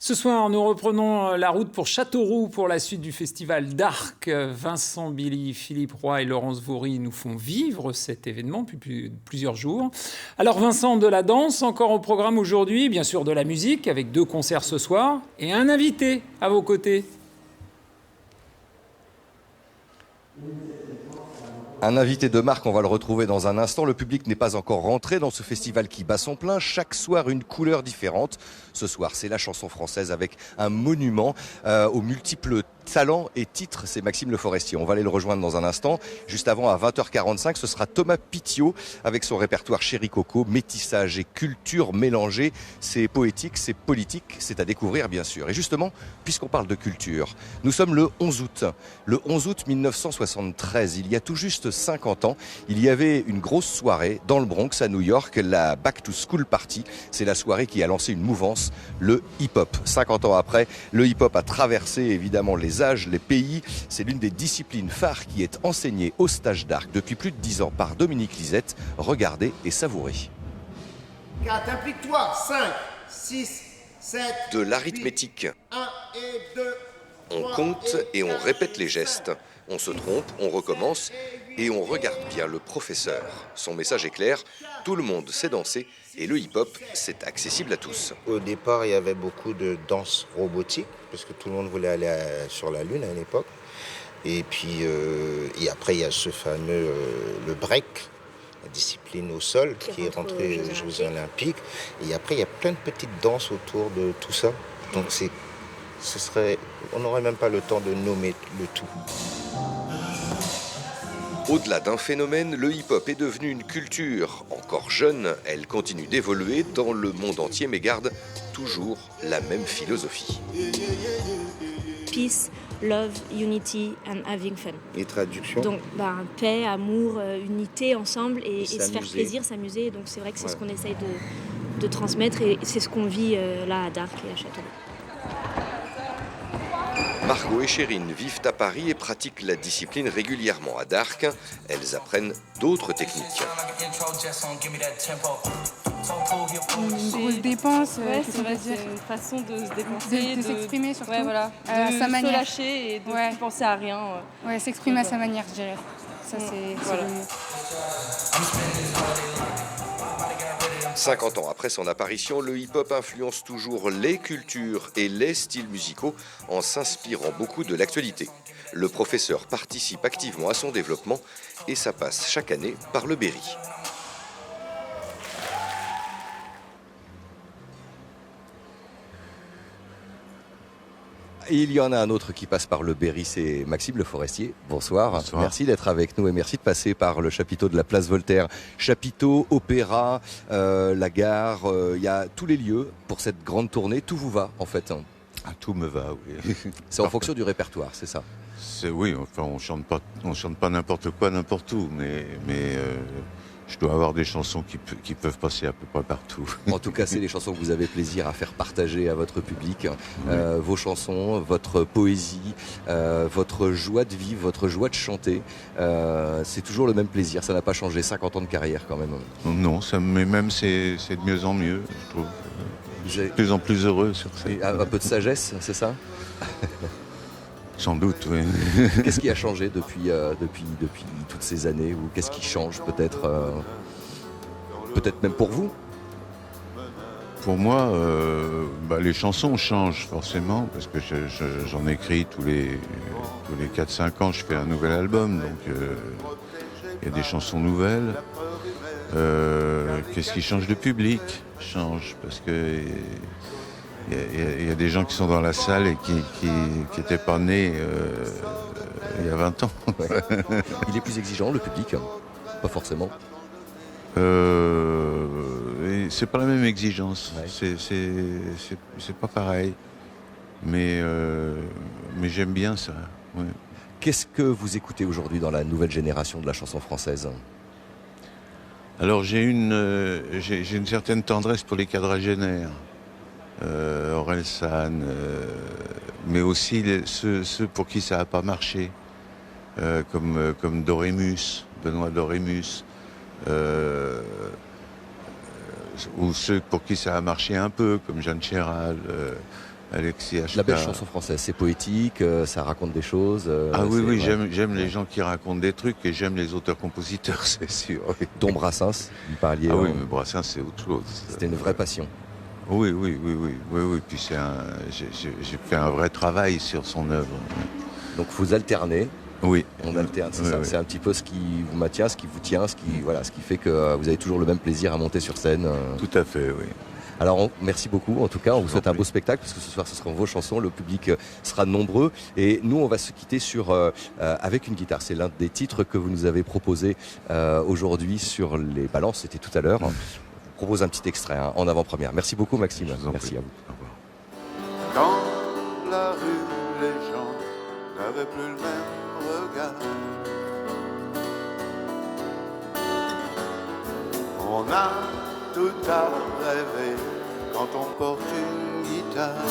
Ce soir, nous reprenons la route pour Châteauroux pour la suite du festival d'Arc. Vincent Billy, Philippe Roy et Laurence Vaury nous font vivre cet événement depuis plusieurs jours. Alors Vincent, de la danse, encore au programme aujourd'hui, bien sûr de la musique, avec 2 concerts ce soir, et un invité à vos côtés. Un invité de marque, on va le retrouver dans un instant. Le public n'est pas encore rentré dans ce festival qui bat son plein. Chaque soir, une couleur différente. Ce soir, c'est la chanson française avec un monument aux multiples talents et titres. C'est Maxime Le Forestier. On va aller le rejoindre dans un instant. Juste avant, à 20h45, ce sera Thomas Pitiot avec son répertoire Chéri Coco. Métissage et culture mélangée. C'est poétique, c'est politique. C'est à découvrir, bien sûr. Et justement, puisqu'on parle de culture, nous sommes le 11 août. Le 11 août 1973, il y a tout juste 50 ans, il y avait une grosse soirée dans le Bronx à New York, la Back to School Party. C'est la soirée qui a lancé une mouvance, le hip-hop. 50 ans après, le hip-hop a traversé évidemment les âges, les pays. C'est l'une des disciplines phares qui est enseignée au stage d'Arc depuis plus de 10 ans par Dominique Lisette. Regardez et savourez. 4, implique-toi. 5, 6, 7. De l'arithmétique. 1 et 2. On compte et on répète les gestes. On se trompe, on recommence et on regarde bien le professeur. Son message est clair, tout le monde sait danser et le hip-hop, c'est accessible à tous. Au départ, il y avait beaucoup de danse robotique, parce que tout le monde voulait aller sur la Lune à l'époque. Et puis, et après, il y a ce fameux, le break, la discipline au sol, qui est rentrée aux Jeux Olympiques. Et après, il y a plein de petites danses autour de tout ça. Donc, on n'aurait même pas le temps de nommer le tout. Au-delà d'un phénomène, le hip-hop est devenu une culture. Encore jeune, elle continue d'évoluer dans le monde entier, mais garde toujours la même philosophie. Peace, love, unity and having fun. Les traductions. Donc, paix, amour, unité ensemble et se faire plaisir, s'amuser. Donc c'est vrai que c'est ce qu'on essaye de transmettre et c'est ce qu'on vit là à Dark et à Châteauroux. Margot et Chérine vivent à Paris et pratiquent la discipline régulièrement à Dark. Elles apprennent d'autres techniques. Une grosse dépense, c'est vrai, c'est une façon de se dépenser, de s'exprimer surtout, ouais, voilà. à de sa se manière. lâcher et de ne plus penser à rien. Ouais, s'exprimer à sa manière, je dirais. Ça, c'est voilà. le mieux. 50 ans après son apparition, le hip-hop influence toujours les cultures et les styles musicaux en s'inspirant beaucoup de l'actualité. Le professeur participe activement à son développement et ça passe chaque année par le Berry. Et il y en a un autre qui passe par le Berry, c'est Maxime Le Forestier. Bonsoir. Bonsoir. Merci d'être avec nous et merci de passer par le chapiteau de la place Voltaire. Chapiteau, opéra, la gare, il y a tous les lieux pour cette grande tournée. Tout vous va en fait? Ah, tout me va, oui. C'est en fonction du répertoire, c'est ça? Oui, enfin, on chante pas n'importe quoi, n'importe où, mais je dois avoir des chansons qui peuvent passer à peu près partout. En tout cas, c'est les chansons que vous avez plaisir à faire partager à votre public. Vos chansons, votre poésie, votre joie de vivre, votre joie de chanter. C'est toujours le même plaisir. Ça n'a pas changé. 50 ans de carrière quand même. Non, mais même c'est de mieux en mieux, je trouve. Je suis de plus en plus heureux sur ça. Un peu de sagesse, c'est ça? Sans doute, oui. Qu'est-ce qui a changé depuis toutes ces années? Ou qu'est-ce qui change peut-être peut-être même pour vous? Pour moi, les chansons changent forcément, parce que j'en écris tous les 4-5 ans, je fais un nouvel album, donc il y a des chansons nouvelles. Qu'est-ce qui change? Le public change, parce que il y a des gens qui sont dans la salle et qui n'étaient pas nés il y a 20 ans. Ouais. Il est plus exigeant, le public? Pas forcément. C'est pas la même exigence. Ouais. C'est pas pareil. Mais j'aime bien ça. Ouais. Qu'est-ce que vous écoutez aujourd'hui dans la nouvelle génération de la chanson française? Alors j'ai une certaine tendresse pour les quadragénaires. Orelsan, mais aussi ceux pour qui ça n'a pas marché, comme Dorémus, Benoît Dorémus, ou ceux pour qui ça a marché un peu, comme Jeanne Chéral, Alexis HK. La belle chanson française, c'est poétique, ça raconte des choses. Oui, j'aime les gens qui racontent des trucs et j'aime les auteurs-compositeurs, c'est sûr. Oui. Dont Brassens, vous parliez. Oui, mais Brassens, c'est autre chose. C'était une vraie passion. Oui. Puis j'ai fait un vrai travail sur son œuvre. Donc vous alternez. Oui. On alterne, c'est ça. Oui. C'est un petit peu ce qui vous maintient, ce qui vous tient, ce qui fait que vous avez toujours le même plaisir à monter sur scène. Tout à fait, oui. Alors merci beaucoup, en tout cas on vous souhaite un beau spectacle parce que ce soir ce seront vos chansons, le public sera nombreux et nous on va se quitter avec une guitare. C'est l'un des titres que vous nous avez proposé aujourd'hui sur les balances, c'était tout à l'heure. Je vous propose un petit extrait en avant-première. Merci beaucoup Maxime, merci à vous. Au revoir. Dans la rue les gens n'avaient plus le même regard. On a tout à rêver quand on porte une guitare.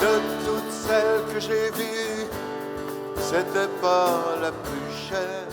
De toutes celles que j'ai vues, c'était pas la plus chère.